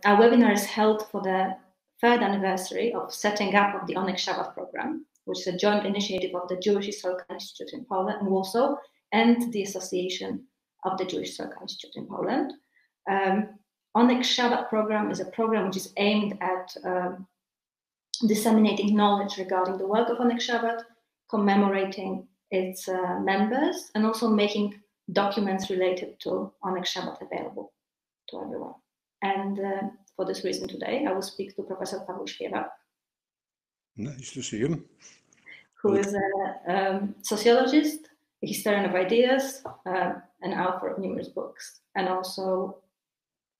our webinar is held for the third anniversary of setting up of the Oneg Szabat Program, which is a joint initiative of the Jewish Historical Institute in Poland, in Warsaw, and the Association of the Jewish Historical Institute in Poland. Oneg Szabat Program is a program which is aimed at disseminating knowledge regarding the work of Oneg Szabat, commemorating its members, and also making documents related to Oneg Szabat available to everyone. And for this reason today, I will speak to Professor Paweł Śpiewak. Nice to see you. Who is a sociologist, a historian of ideas, an author of numerous books, and also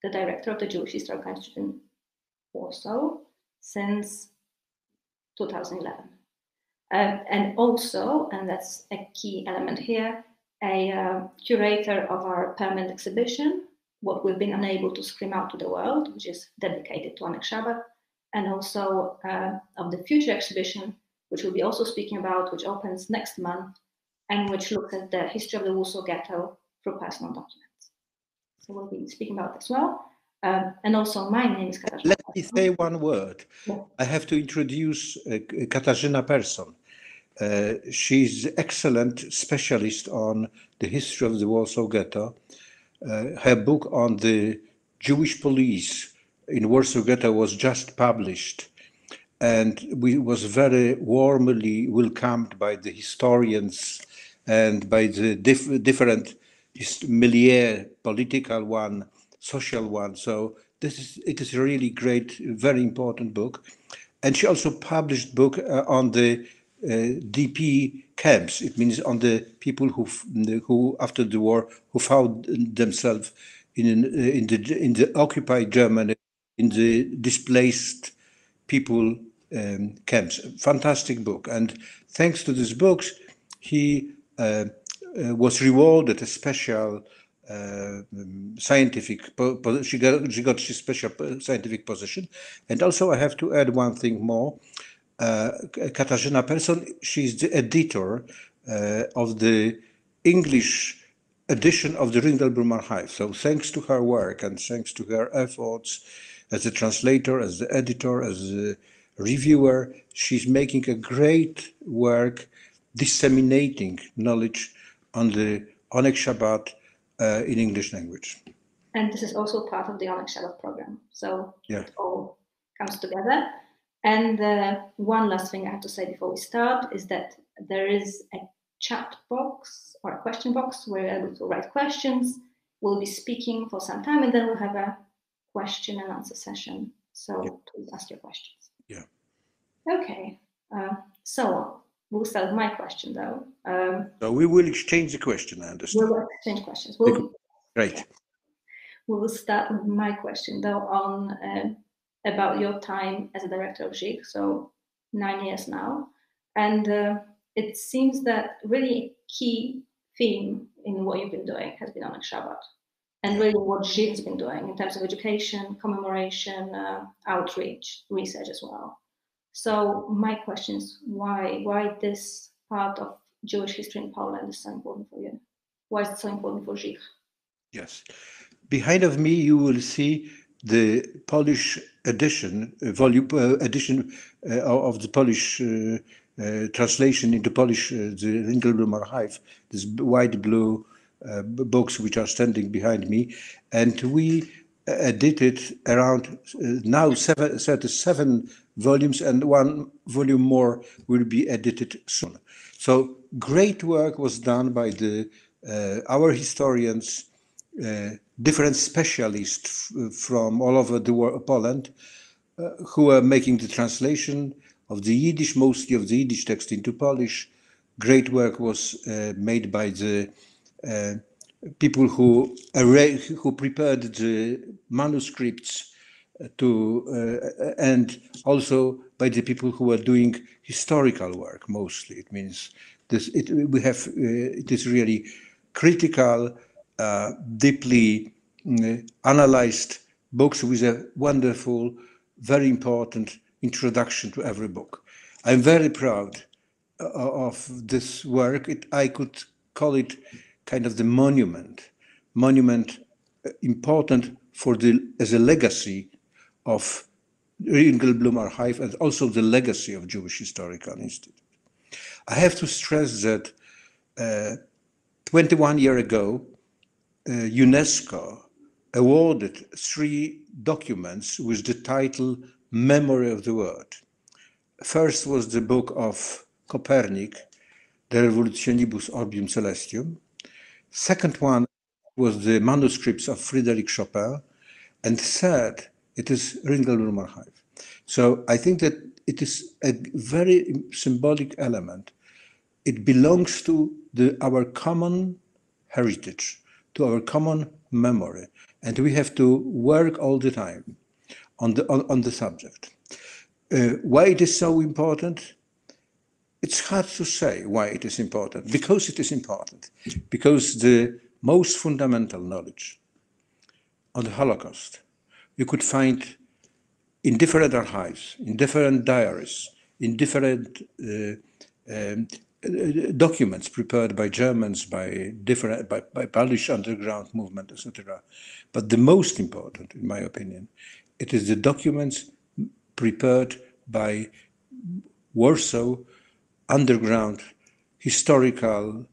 the director of the Jewish Historical Institute in Warsaw since 2011. And also, and that's a key element here, a curator of our permanent exhibition, what we've been unable to scream out to the world, which is dedicated to Oneg Szabat, and also of the future exhibition, which we'll be also speaking about, which opens next month, and which looks at the history of the Warsaw Ghetto through personal documents. So we'll be speaking about this as well. And also, my name is Katarzyna. Let me say one word. Yeah. I have to introduce Katarzyna Person. She's an excellent specialist on the history of the Warsaw Ghetto. Her book on the Jewish police in Warsaw Ghetto was just published, and we was very warmly welcomed by the historians and by the different milieu, political one, social one. So it is a really great, very important book. And she also published book on the DP camps. It means on the people who after the war who found themselves in the occupied Germany, in the displaced people camps. Fantastic book, and thanks to these books, he was rewarded a special scientific. She got his special scientific position, and also I have to add one thing more. Katarzyna Person, she's the editor of the English edition of the Ringelblum Archive. So thanks to her work and thanks to her efforts as a translator, as the editor, as a reviewer, she's making a great work disseminating knowledge on the Oneg Szabat in English language. And this is also part of the Oneg Szabat program. So yeah. It all comes together. And one last thing I have to say before we start is that there is a chat box or a question box where you're able to write questions. We'll be speaking for some time, and then we'll have a question and answer session. So please ask your questions. Yeah. Okay. So we'll start with my question, though. So we will exchange the question, I understand. We'll exchange questions. Great. We will start with my question, though, on about your time as a director of JIG, so 9 years now. And it seems that really a key theme in what you've been doing has been Oneg Szabat, and really what JIG has been doing in terms of education, commemoration, outreach, research as well. So my question is, why this part of Jewish history in Poland is so important for you? Why is it so important for JIG? Yes. Behind of me, you will see the Polish edition, edition of the Polish translation into Polish, the Ringelblum Archive, this white blue books which are standing behind me, and we edited around now 37 volumes, and one volume more will be edited soon. So great work was done by our historians, different specialists from all over the world, Poland, who are making the translation of the Yiddish, mostly of the Yiddish text into Polish. Great work was made by the people who prepared the manuscripts and also by the people who are doing historical work mostly. It means it is really critical, deeply analyzed books with a wonderful, very important introduction to every book. I'm very proud of this work. I could call it kind of the monument important as a legacy of Ringelblum Archive and also the legacy of Jewish Historical Institute. I have to stress that 21 years ago, UNESCO awarded 3 documents with the title Memory of the World. First was the book of Copernic, De Revolutionibus Orbium Celestium. Second one was the manuscripts of Frédéric Chopin. And third, it is Ringelblum Archive. So I think that it is a very symbolic element. It belongs to our common heritage, to our common memory. And we have to work all the time on the subject. Why it is so important? It's hard to say why it is important, because it is important. Because the most fundamental knowledge on the Holocaust you could find in different archives, in different diaries, in different documents prepared by Germans, by Polish underground movement, etc. But the most important, in my opinion, it is the documents prepared by Warsaw underground historical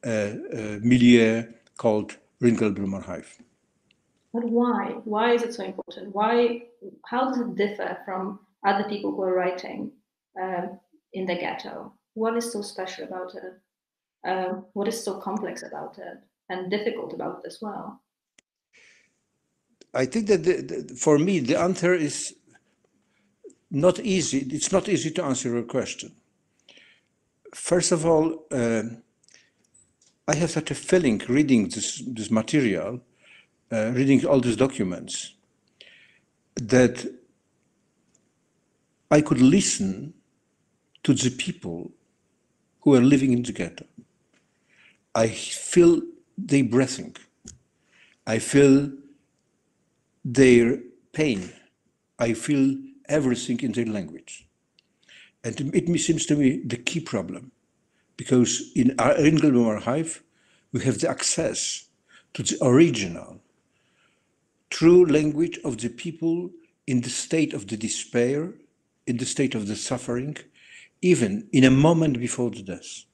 milieu called Ringelblum Archive. But why? Why is it so important? Why? How does it differ from other people who are writing in the ghetto? What is so special about it? What is so complex about it and difficult about it as well? I think that for me, the answer is not easy. It's not easy to answer your question. First of all, I have such a feeling reading this material, reading all these documents, that I could listen to the people who are living in the ghetto. I feel their breathing. I feel their pain. I feel everything in their language. And it seems to me the key problem, because in our Ringelblum Archive, we have the access to the original, true language of the people in the state of the despair, in the state of the suffering, even in a moment before the death.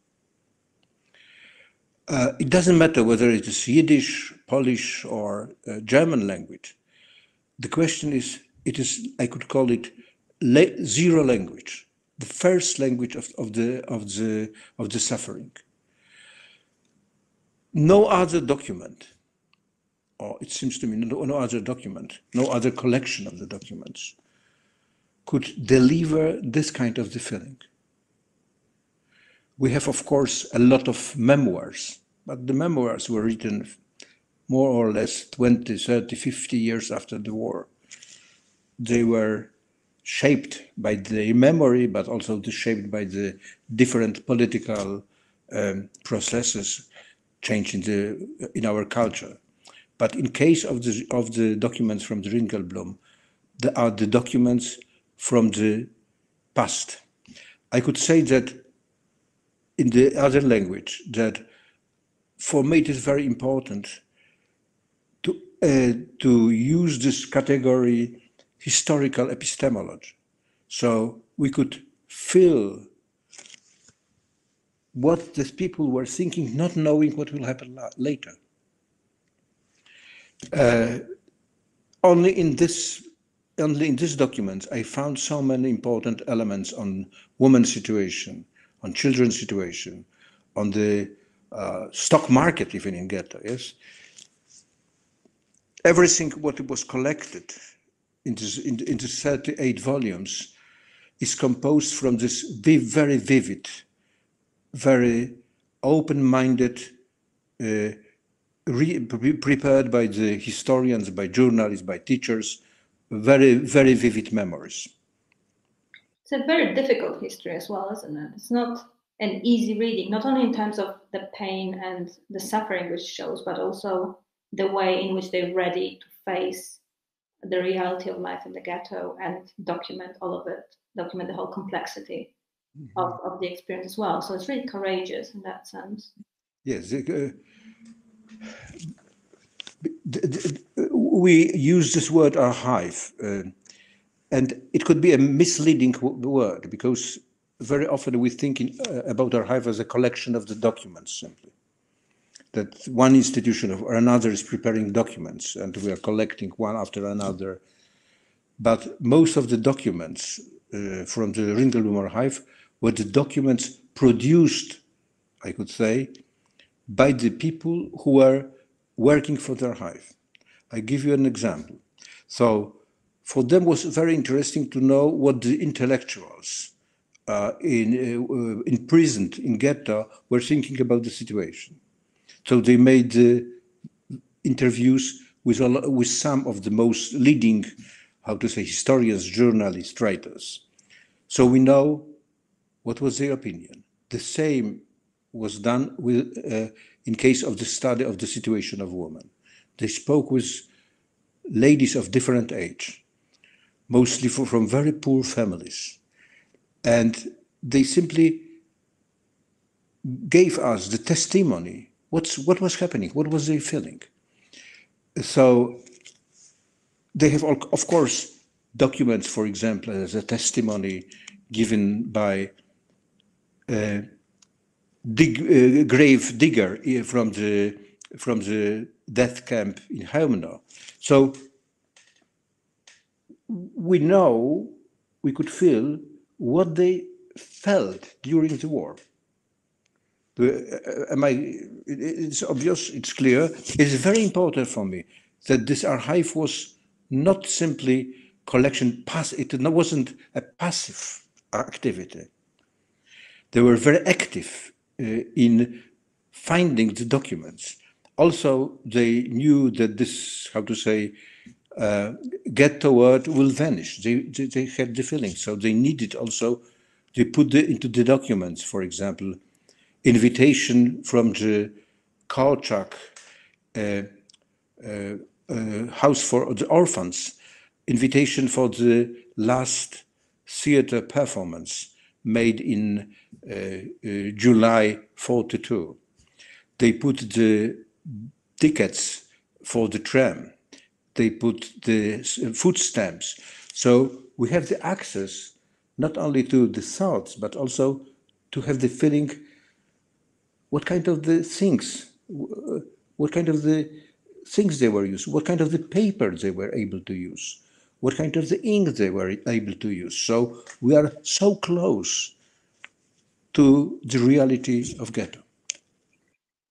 It doesn't matter whether it is Yiddish, Polish, or German language. The question is, I could call it zero language, the first language of the suffering. No other document, or it seems to me no other document, no other collection of the documents could deliver this kind of the feeling. We have, of course, a lot of memoirs, but the memoirs were written more or less 20, 30, 50 years after the war. They were shaped by the memory, but also shaped by the different political processes changing in our culture. But in case of the documents from the Ringelblum, they are the documents from the past. I could say that in the other language, that for me it is very important to use this category historical epistemology. So we could feel what these people were thinking, not knowing what will happen later. Only in this document, I found so many important elements on women's situation, on children's situation, on the stock market, even in ghetto. Yes, everything what was collected in the 38 volumes is composed from this very vivid, very open-minded, prepared by the historians, by journalists, by teachers, very, very vivid memories. It's a very difficult history as well, isn't it? It's not an easy reading, not only in terms of the pain and the suffering which shows, but also the way in which they're ready to face the reality of life in the ghetto and document all of it, document the whole complexity of the experience as well. So it's really courageous in that sense. Yes. We use this word archive. And it could be a misleading word, because very often we think about archive as a collection of the documents simply. That one institution or another is preparing documents and we are collecting one after another. But most of the documents from the Ringelblum Archive were the documents produced, I could say, by the people who were working for the archive. I give you an example. So for them was very interesting to know what the intellectuals imprisoned in ghetto were thinking about the situation. So they made interviews with some of the most leading, how to say, historians, journalists, writers. So we know what was their opinion. The same was done with, in case of the study of the situation of women. They spoke with ladies of different age, mostly from very poor families. And they simply gave us the testimony, what was happening, what was they feeling. So they have, of course, documents, for example, as a testimony given by grave digger from the death camp in Chełmno. So we know, we could feel what they felt during the war. It's obvious, it's clear. It's very important for me that this archive was not simply collection, it wasn't a passive activity. They were very active in finding the documents. Also, they knew that this, how to say, ghetto word will vanish. They had the feeling, so they needed also, they put into the documents, for example, invitation from the Kolchak house for the orphans, invitation for the last theater performance made in July 42. They put the tickets for the tram. They put the food stamps. So we have the access not only to the thoughts, but also to have the feeling what kind of the things, they were using, what kind of the paper they were able to use, what kind of the ink they were able to use. So we are so close to the reality of ghetto.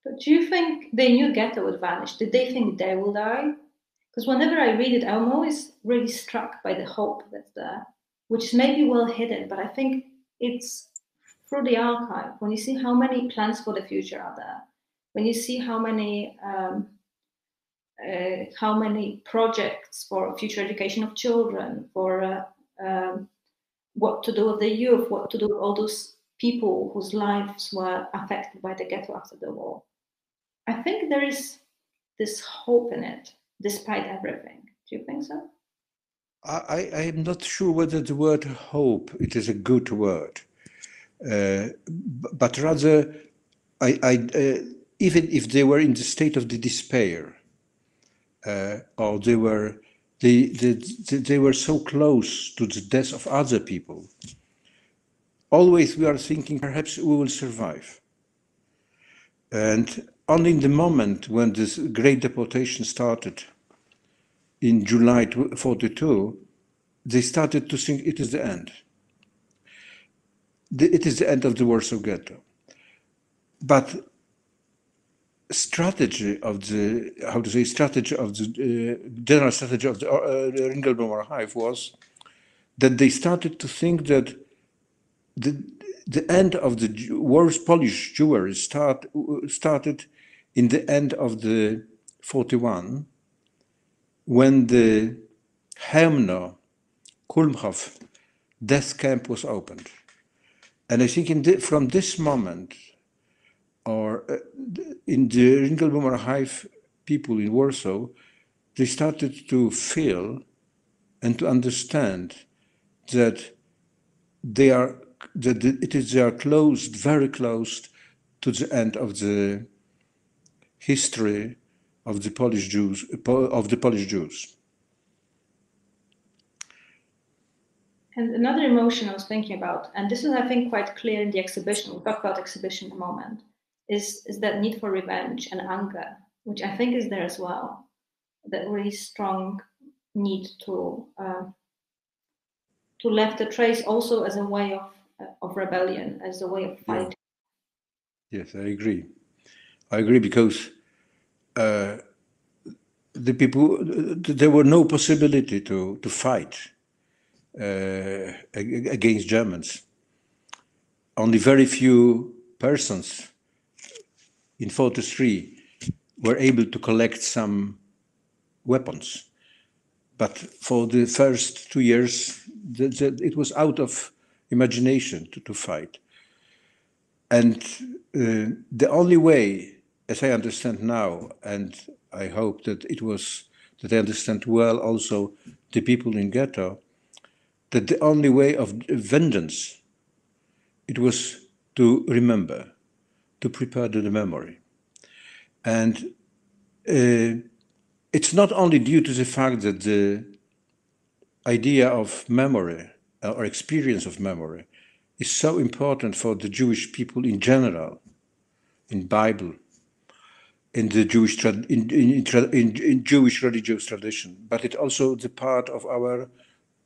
But do you think they knew ghetto would vanish? Did they think they will die? Because whenever I read it, I'm always really struck by the hope that's there, which is maybe well hidden, but I think it's through the archive, when you see how many plans for the future are there, when you see how many projects for future education of children, for what to do with the youth, what to do with all those people whose lives were affected by the ghetto after the war. I think there is this hope in it, despite everything. Do you think so? I am not sure whether the word hope, it is a good word. But rather, even if they were in the state of the despair, or they were so close to the death of other people, always we are thinking perhaps we will survive. And only in the moment when this great deportation started in July 42, they started to think it is the end. It is the end of the Warsaw Ghetto. But strategy of the, how to say, strategy of the general strategy of the Ringelblum Archive was that they started to think that the end of the worst Polish Jewry started in the end of the 41, when the Chełmno, Kulmhof death camp was opened. And I think from this moment, or in the Ringelblum Archive, people in Warsaw, they started to feel and to understand that they are close, very close to the end of the history of the Polish Jews. And another emotion I was thinking about, and this is, I think, quite clear in the exhibition, we'll talk about exhibition in a moment, is that need for revenge and anger, which I think is there as well. That really strong need to left a trace also as a way of rebellion, as a way of fighting. Yeah. Yes, I agree. I agree because the people, there were no possibility to fight against Germans. Only very few persons in 43 were able to collect some weapons. But for the first 2 years, it was out of imagination to fight. And the only way, as I understand now, and I hope that that I understand well also the people in ghetto, that the only way of vengeance, it was to remember, to prepare the memory. And it's not only due to the fact that the idea of memory or experience of memory is so important for the Jewish people in general, in Bible, in the Jewish in Jewish religious tradition, but it's also the part of our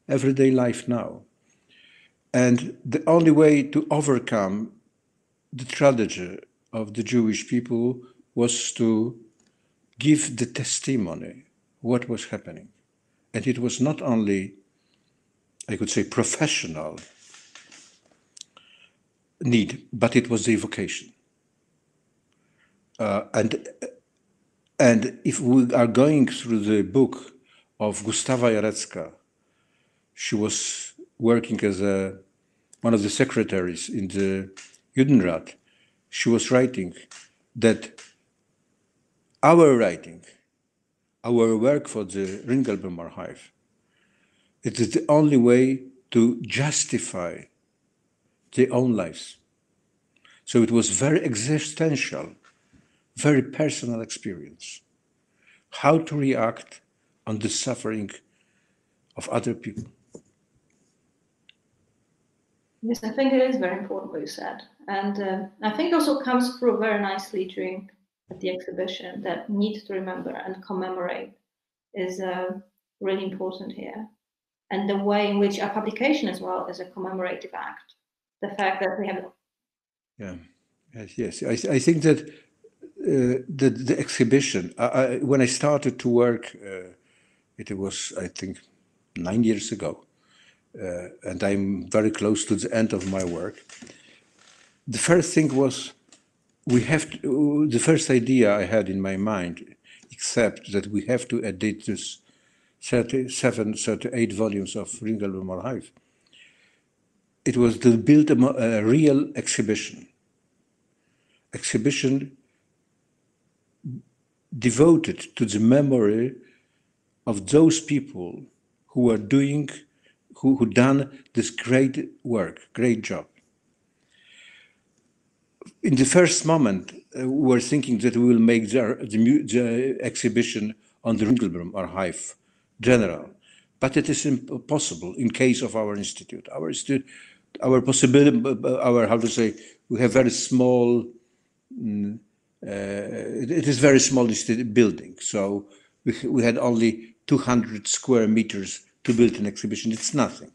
everyday life now. And the only way to overcome the tragedy of the Jewish people was to give the testimony what was happening. And it was not only, I could say, professional need, but it was the vocation. And if we are going through the book of Gustawa Jarecka, she was working as one of the secretaries in the Judenrat. She was writing that our writing, our work for the Ringelblum Archive, it is the only way to justify their own lives. So it was very existential, very personal experience. How to react on the suffering of other people. Yes, I think it is very important what you said. And I think it also comes through very nicely during the exhibition that need to remember and commemorate is really important here. And the way in which our publication as well is a commemorative act. The fact that we have... Yeah, yes. I think that the exhibition, when I started to work, it was, I think, 9 years ago, and I'm very close to the end of my work. The first thing was, the first idea I had in my mind, except that we have to edit this 37, 38 volumes of Ringelblum Archive. It was to build a real exhibition devoted to the memory of those people who are doing, who done this great work, great job. In the first moment, we were thinking that we will make the exhibition on the Ringelblum Archive general, but it is impossible in case of our institute. Our possibility, how to say, we have very small. It is very small building, so we had only 200 square meters to build an exhibition. It's nothing.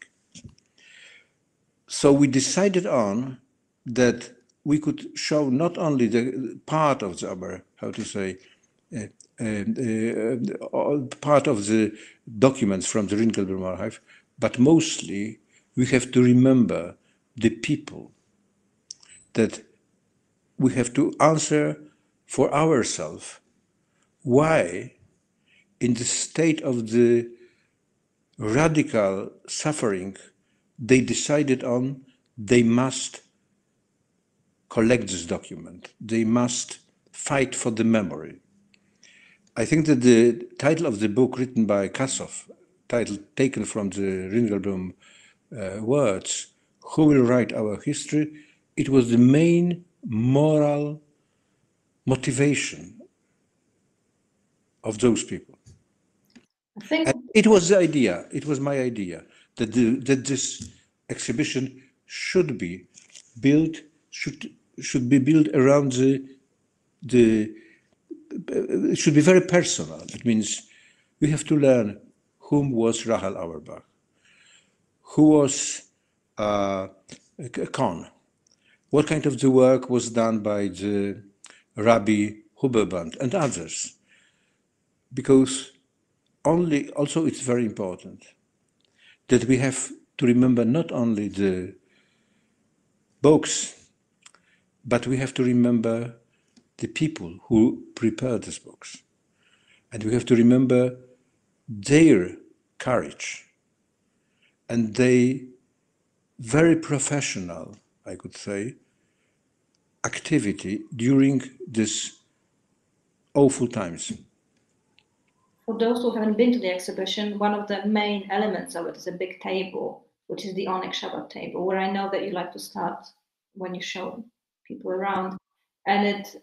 So we decided on that we could show not only the part of our, how to say, part of the documents from the Ringelblum Archive, but mostly we have to remember the people, that we have to answer for ourselves why, in the state of the radical suffering, they decided on they must collect this document. They must fight for the memory. I think that the title of the book written by Kassow, title taken from the Ringelblum words, Who Will Write Our History? It was the main moral motivation of those people. I think And it was the idea, it was my idea, that, that this exhibition should be built, should be built around it should be very personal. It means we have to learn whom was Rahel Auerbach, who was Kohn, what kind of the work was done by the Rabbi Huberband and others, because also it's very important that we have to remember not only the books, but we have to remember the people who prepared these books. And we have to remember their courage and their very professional, I could say, activity during these awful times. For those who haven't been to the exhibition, one of the main elements of it is a big table, which is the Oneg Shabbat table, where I know that you like to start when you show people around. And it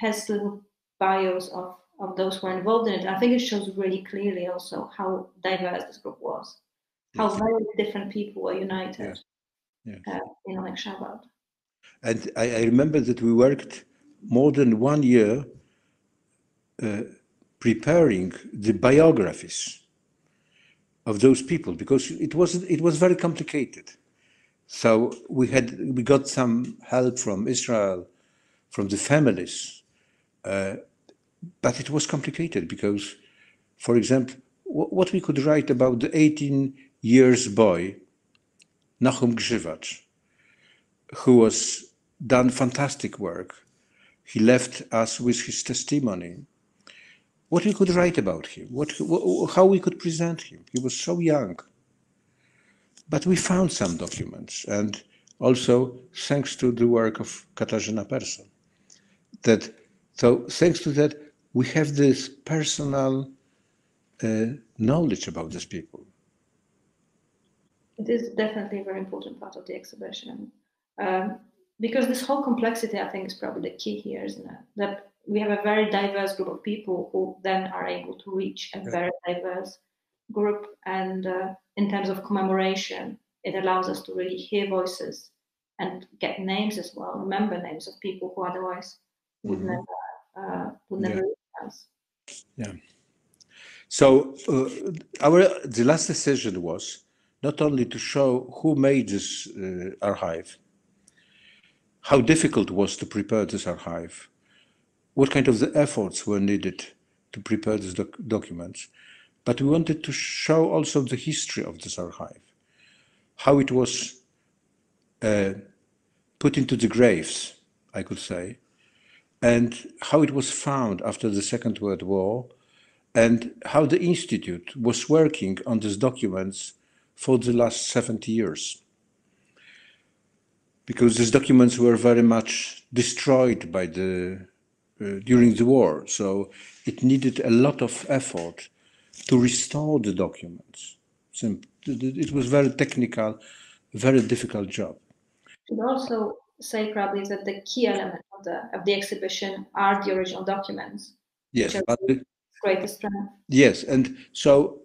has little bios of those who are involved in it. And I think it shows really clearly also how diverse this group was, how very different people were united in Oneg Shabbat. And I remember that we worked more than 1 year preparing the biographies of those people, because it was very complicated. So we got some help from Israel, from the families, but it was complicated because, for example, what we could write about the 18 years boy, Nahum Grzywacz, who was done fantastic work. He left us with his testimony. What we could write about him, how we could present him. He was so young. But we found some documents, and also thanks to the work of Katarzyna Person. So thanks to that, we have this personal knowledge about these people. It is definitely a very important part of the exhibition. Because this whole complexity, I think, is probably the key here, isn't it? That we have a very diverse group of people who then are able to reach a very diverse group. And in terms of commemoration, it allows us to really hear voices and get names as well, remember names of people who otherwise would never reach us. Yeah. So the last decision was not only to show who made this archive, how difficult it was to prepare this archive, what kind of the efforts were needed to prepare these documents, but we wanted to show also the history of this archive, how it was put into the graves, I could say, and how it was found after the Second World War, and how the Institute was working on these documents for the last 70 years. Because these documents were very much destroyed by during the war, so it needed a lot of effort to restore the documents. It was very technical, very difficult job. Should also say probably that the key element of the exhibition are the original documents. Yes, but the greatest strength. Yes, and so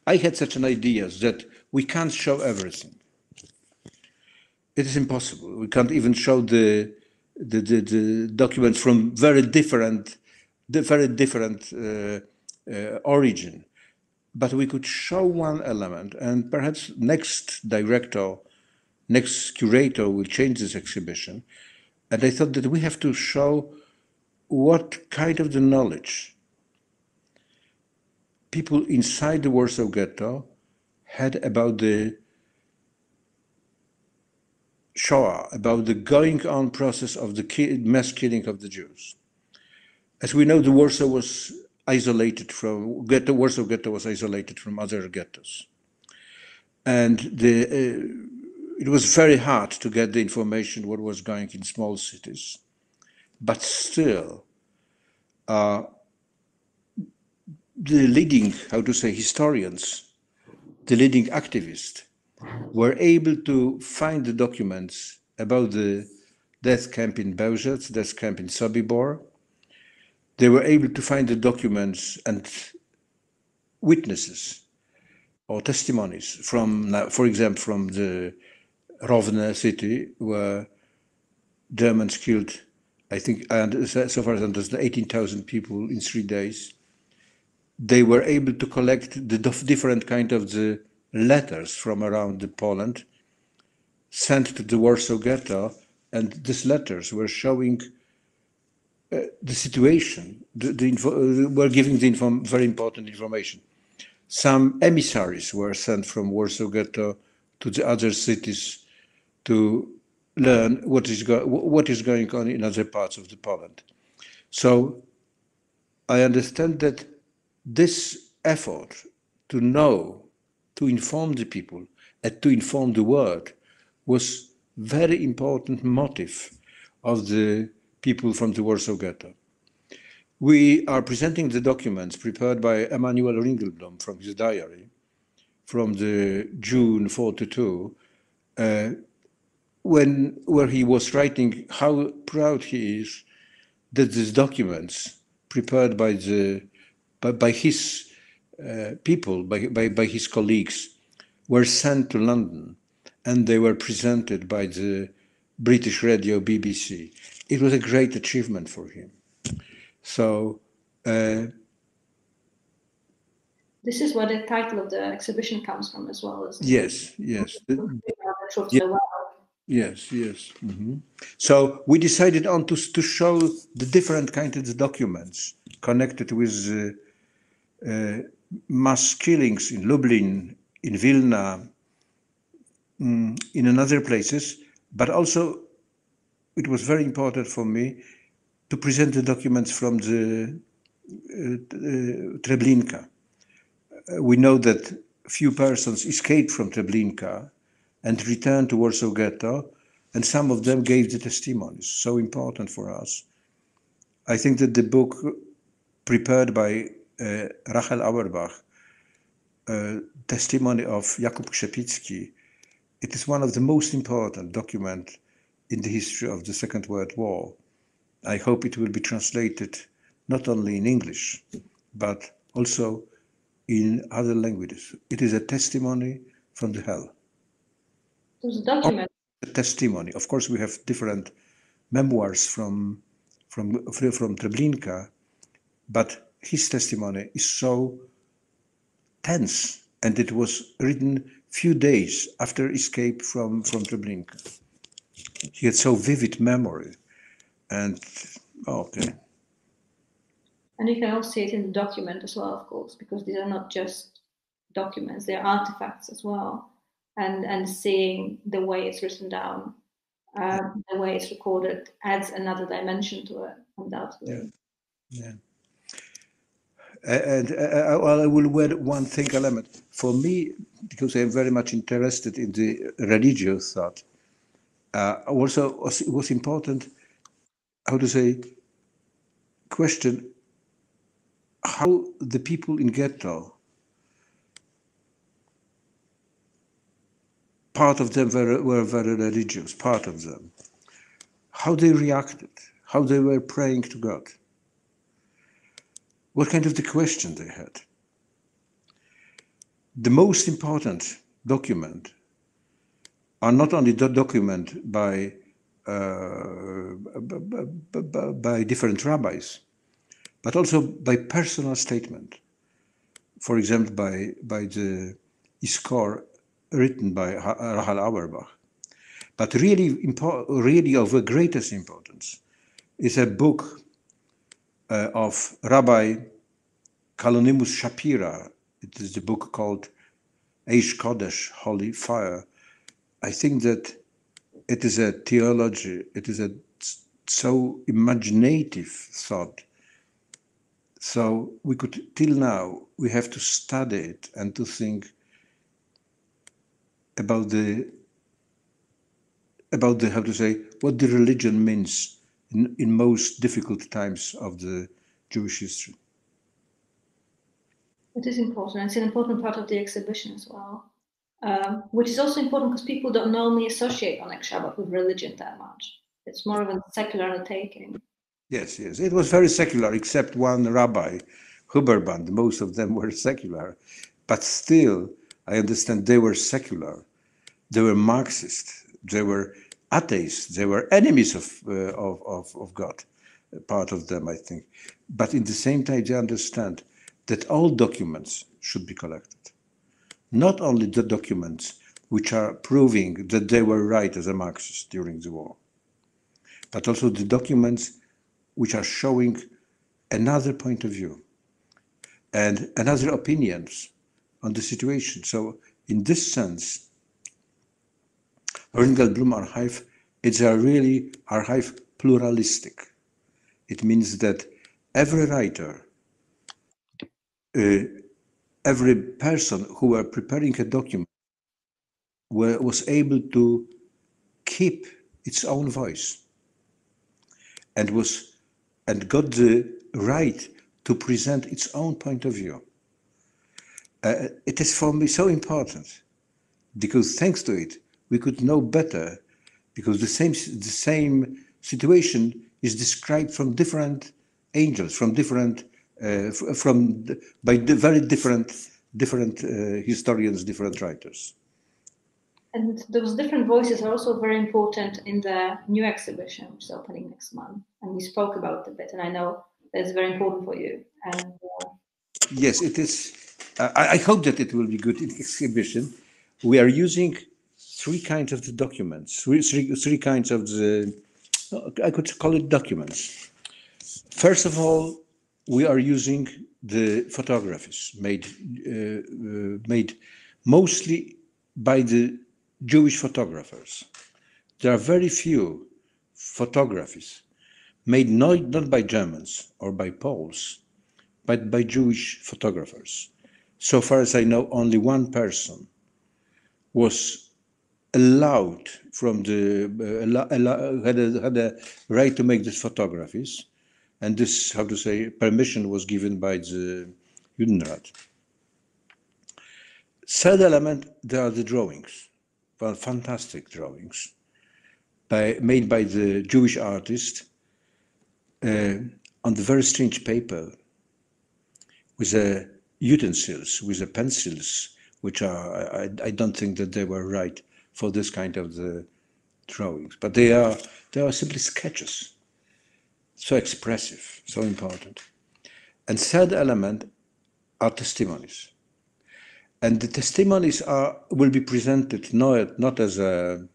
I had such an idea that we can't show everything. It is impossible. We can't even show the documents from very different origin. But we could show one element, and perhaps next curator will change this exhibition. And I thought that we have to show what kind of the knowledge people inside the Warsaw Ghetto had about the Shoah, about the going on process of the mass killing of the Jews. As we know, the Warsaw was isolated from Warsaw Ghetto was isolated from other ghettos, and it was very hard to get the information what was going in small cities. But still, the leading, historians, the leading activists, were able to find the documents about the death camp in Bełżec, death camp in Sobibor. They were able to find the documents and witnesses or testimonies from, for example, from the Rovne city, where Germans killed, I think, so far as I understand, 18,000 people in 3 days. They were able to collect the different kind of the letters from around Poland, sent to the Warsaw Ghetto, and these letters were showing the situation, were giving the very important information. Some emissaries were sent from Warsaw Ghetto to the other cities to learn what is going on in other parts of Poland. So I understand that this effort to know, to inform the people, and to inform the world was very important motive of the people from the Warsaw Ghetto. We are presenting the documents prepared by Emanuel Ringelblum from his diary from the June 42, where he was writing how proud he is that these documents prepared by his people, by his colleagues, were sent to London, and they were presented by the British radio BBC. It was a great achievement for him. So this is where the title of the exhibition comes from as well, isn't it? Yes. Yes. Mm-hmm. So we decided on to show the different kinds of documents connected with mass killings in Lublin, in Vilna, in other places, but also it was very important for me to present the documents from the Treblinka. We know that few persons escaped from Treblinka and returned to Warsaw Ghetto, and some of them gave the testimonies, so important for us. I think that the book prepared by Rachel Auerbach, testimony of Jakub Krzepicki, it is one of the most important documents in the history of the Second World War. I hope it will be translated not only in English, but also in other languages. It is a testimony from the hell. Those documents. A testimony. Of course, we have different memoirs from Treblinka, but his testimony is so tense, and it was written few days after escape from Treblinka. He had so vivid memory, and okay. And you can also see it in the document as well, of course, because these are not just documents; they are artifacts as well. And seeing the way it's written down, the way it's recorded, adds another dimension to it, undoubtedly. Yeah. And I will add one thing element. For me, because I'm very much interested in the religious thought, also it was important, how to say, question how the people in ghetto, part of them were very religious, part of them, how they reacted, how they were praying to God. What kind of the question they had. The most important document are not only the document by different rabbis, but also by personal statement. For example, by the Iskor written by Rachel Auerbach. But really of the greatest importance is a book of Rabbi Kalonimus Shapira. It is the book called Eish Kodesh, Holy Fire. I think that it is a theology, it is a so imaginative thought. So we could, till now, we have to study it and to think about the how to say, what the religion means in most difficult times of the Jewish history. It is important. It's an important part of the exhibition as well, which is also important because people don't normally associate Oneg Shabbat with religion that much. It's more of a secular undertaking. Yes. It was very secular, except one rabbi Huberband, most of them were secular, but still, I understand they were secular. They were Marxist. They were atheists. They were enemies of God, part of them, I think. But in the same time, they understand that all documents should be collected. Not only the documents which are proving that they were right as a Marxist during the war, but also the documents which are showing another point of view and another opinions on the situation. So in this sense, Ringelblum Archive, it's a really archive pluralistic. It means that every writer, every person who were preparing a document was able to keep its own voice and got the right to present its own point of view. It is for me so important because thanks to it, we could know better, because the same situation is described from different angles, from different by very different historians, different writers. And those different voices are also very important in the new exhibition, which is opening next month. And we spoke about it a bit, and I know that's very important for you. And yes, it is. I hope that it will be good in the exhibition. We are using three kinds of the documents, three kinds of the, I could call it documents. First of all, we are using the photographies made mostly by the Jewish photographers. There are very few photographies made not by Germans or by Poles, but by Jewish photographers. So far as I know, only one person was allowed from the had a right to make these photographies, and this, how to say, permission was given by the Judenrat. Third element, there are the drawings, well, fantastic drawings, made by the Jewish artist on the very strange paper with utensils, with pencils, which are, I don't think that they were right for this kind of the drawings, but they are simply sketches, so expressive, so important. And third element are testimonies. And the testimonies will be presented not as a,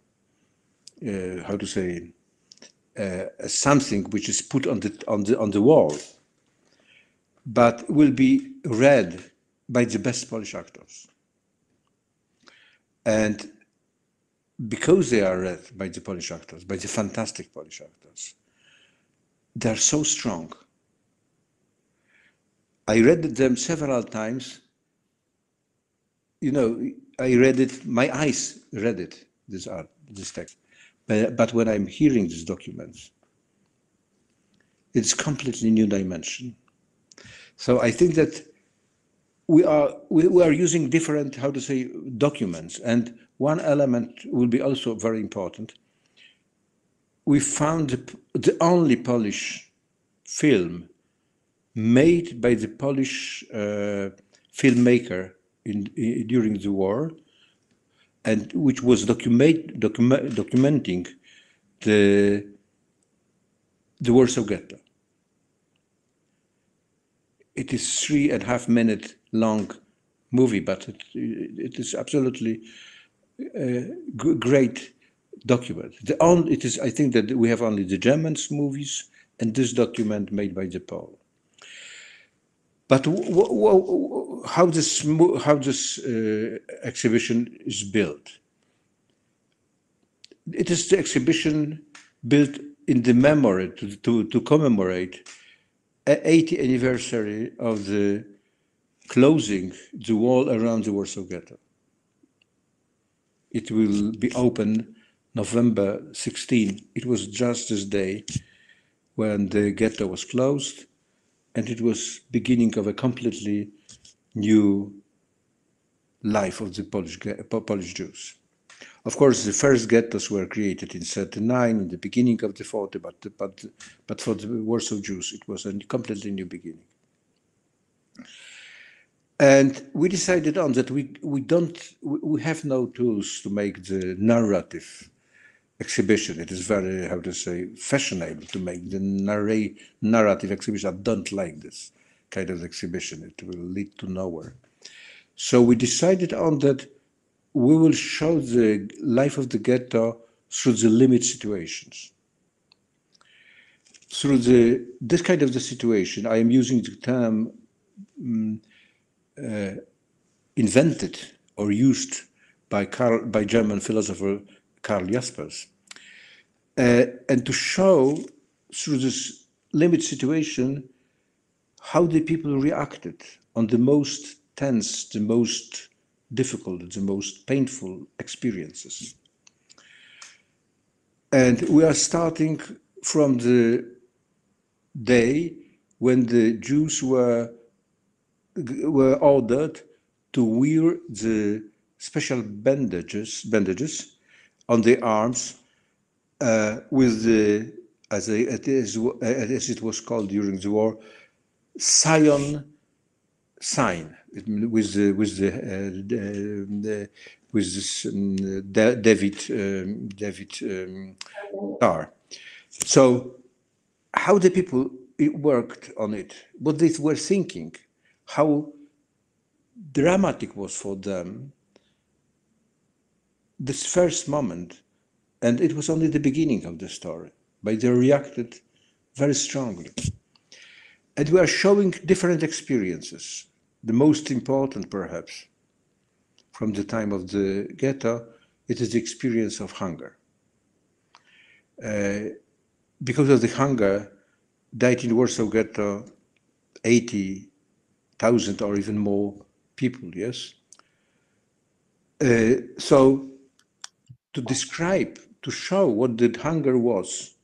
how to say, something which is put on the wall, but will be read by the best Polish actors. And because they are read by the Polish actors, by the fantastic Polish actors, they are so strong. I read them several times. You know, I read it, my eyes read it, this text. But when I'm hearing these documents, it's completely new dimension. So I think that we are using different, how to say, documents. And one element will be also very important. We found the only Polish film made by the Polish filmmaker during the war, and which was documenting the Warsaw Ghetto. It is 3.5 minute long movie, but it is absolutely great document. I think that we have only the Germans movies and this document made by the Pole. But how this exhibition is built? It is the exhibition built in the memory to commemorate the 80th anniversary of the closing the wall around the Warsaw Ghetto. It will be open November 16. It was just this day when the ghetto was closed, and it was beginning of a completely new life of the Polish Jews. Of course, the first ghettos were created in 1939, in the beginning of the 40s, but for the Warsaw Jews, it was a completely new beginning. And we decided on that we have no tools to make the narrative exhibition. It is very, how to say, fashionable to make the narrative exhibition. I don't like this kind of exhibition. It will lead to nowhere. So we decided on that we will show the life of the ghetto through the limit situations. Through this kind of the situation, I am using the term invented or used by German philosopher Karl Jaspers, and to show through this limit situation how the people reacted on the most tense, the most difficult, the most painful experiences. And we are starting from the day when the Jews were ordered to wear the special bandages on their arms with the, as it was called during the war, Zion sign, with this David star. So how the people worked on it, what they were thinking, how dramatic was for them this first moment, and it was only the beginning of the story, but they reacted very strongly. And we are showing different experiences. The most important, perhaps, from the time of the ghetto, it is the experience of hunger. Because of the hunger, died in Warsaw Ghetto 80,000 or even more people, yes? So to describe, to show what the hunger was,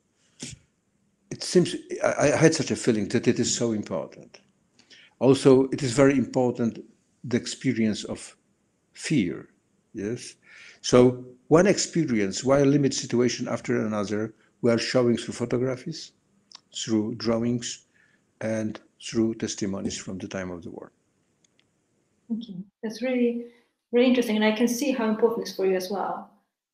it seems, I had such a feeling that it is so important. Also, it is very important, the experience of fear, yes? So one experience, one limit situation after another, we are showing through photographies, through drawings, and through testimonies from the time of the war. Thank you. That's really, really interesting, and I can see how important it's for you as well.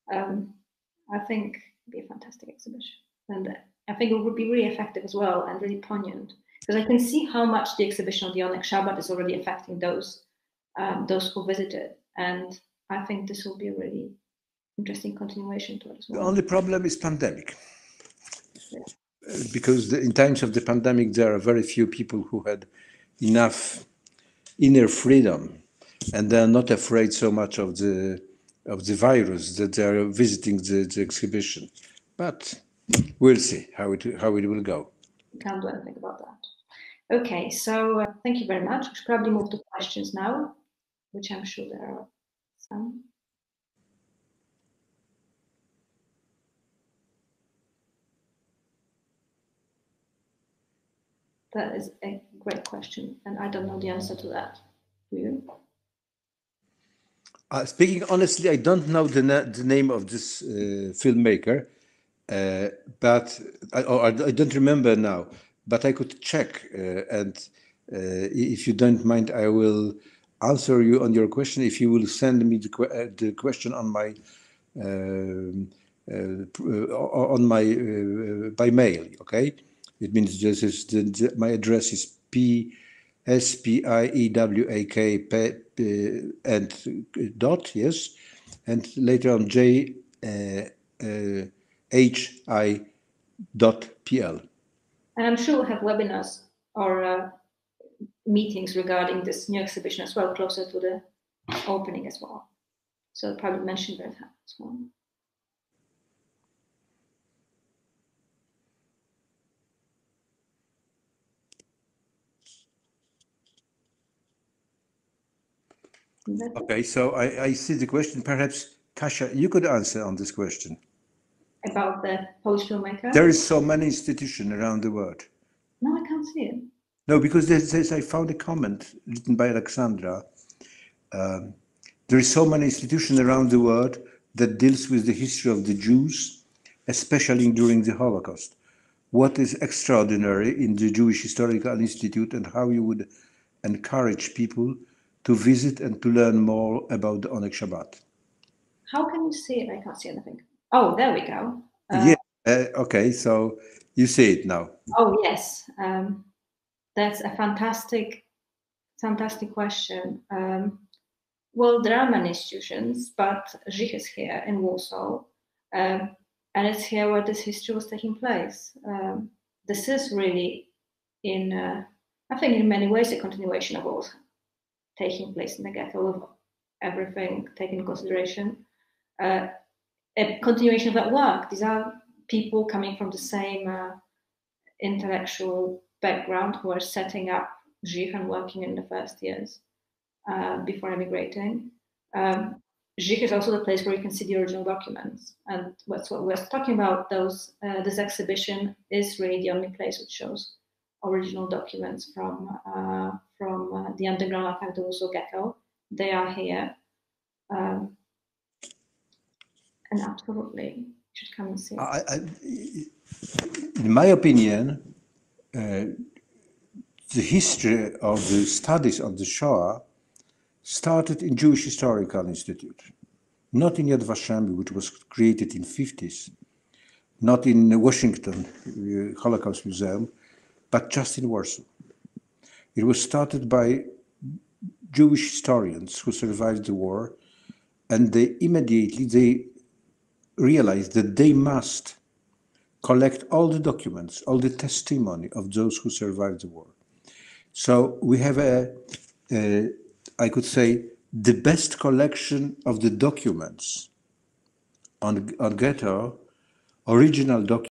I think it'd be a fantastic exhibition, and I think it would be really effective as well and really poignant, because I can see how much the exhibition of the Oneg Shabbat is already affecting those who visited, and I think this will be a really interesting continuation to it as well. The only problem is pandemic. Yeah. Because in times of the pandemic, there are very few people who had enough inner freedom, and they are not afraid so much of the virus that they are visiting the exhibition. But we'll see how it will go. We can't do anything about that. Okay, so thank you very much. We should probably move to questions now, which I'm sure there are some. That is a great question, and I don't know the answer to that. Do you? Speaking honestly, I don't know the name of this filmmaker, but I don't remember now. But I could check, and if you don't mind, I will answer you on your question. If you will send me the question on my by mail, okay? It means this is my address is PSPIEWAK and dot, yes, and later on JHI.pl. And I'm sure we'll have webinars or meetings regarding this new exhibition as well, closer to the opening as well. So I'll probably mention that as well. Okay, so I see the question. Perhaps, Kasia, you could answer on this question. About the Polish filmmaker? There is so many institutions around the world. No, I can't see it. No, because I found a comment written by Alexandra. There is so many institutions around the world that deals with the history of the Jews, especially during the Holocaust. What is extraordinary in the Jewish Historical Institute, and how you would encourage people to visit and to learn more about the Oneg Shabbat. How can you see it? I can't see anything. Oh, there we go. Yeah. Okay. So you see it now. Oh yes, that's a fantastic question. Well, there are many institutions, but Żych is here in Warsaw, and it's here where this history was taking place. This is really, I think, in many ways, a continuation of what was taking place in the ghetto, with everything taken into consideration. A continuation of that work. These are people coming from the same intellectual background who are setting up Żych and working in the first years before emigrating. Żych is also the place where you can see the original documents, and that's what we're talking about. This exhibition is really the only place which shows original documents from the underground archive of the Warsaw Ghetto. They are here, and absolutely you should come and see. In my opinion, the history of the studies of the Shoah started in Jewish Historical Institute, not in Yad Vashem, which was created in 50s, not in Washington Holocaust Museum, but just in Warsaw. It was started by Jewish historians who survived the war, and they immediately realized that they must collect all the documents, all the testimony of those who survived the war. So we have I could say, the best collection of the documents on ghetto, original documents.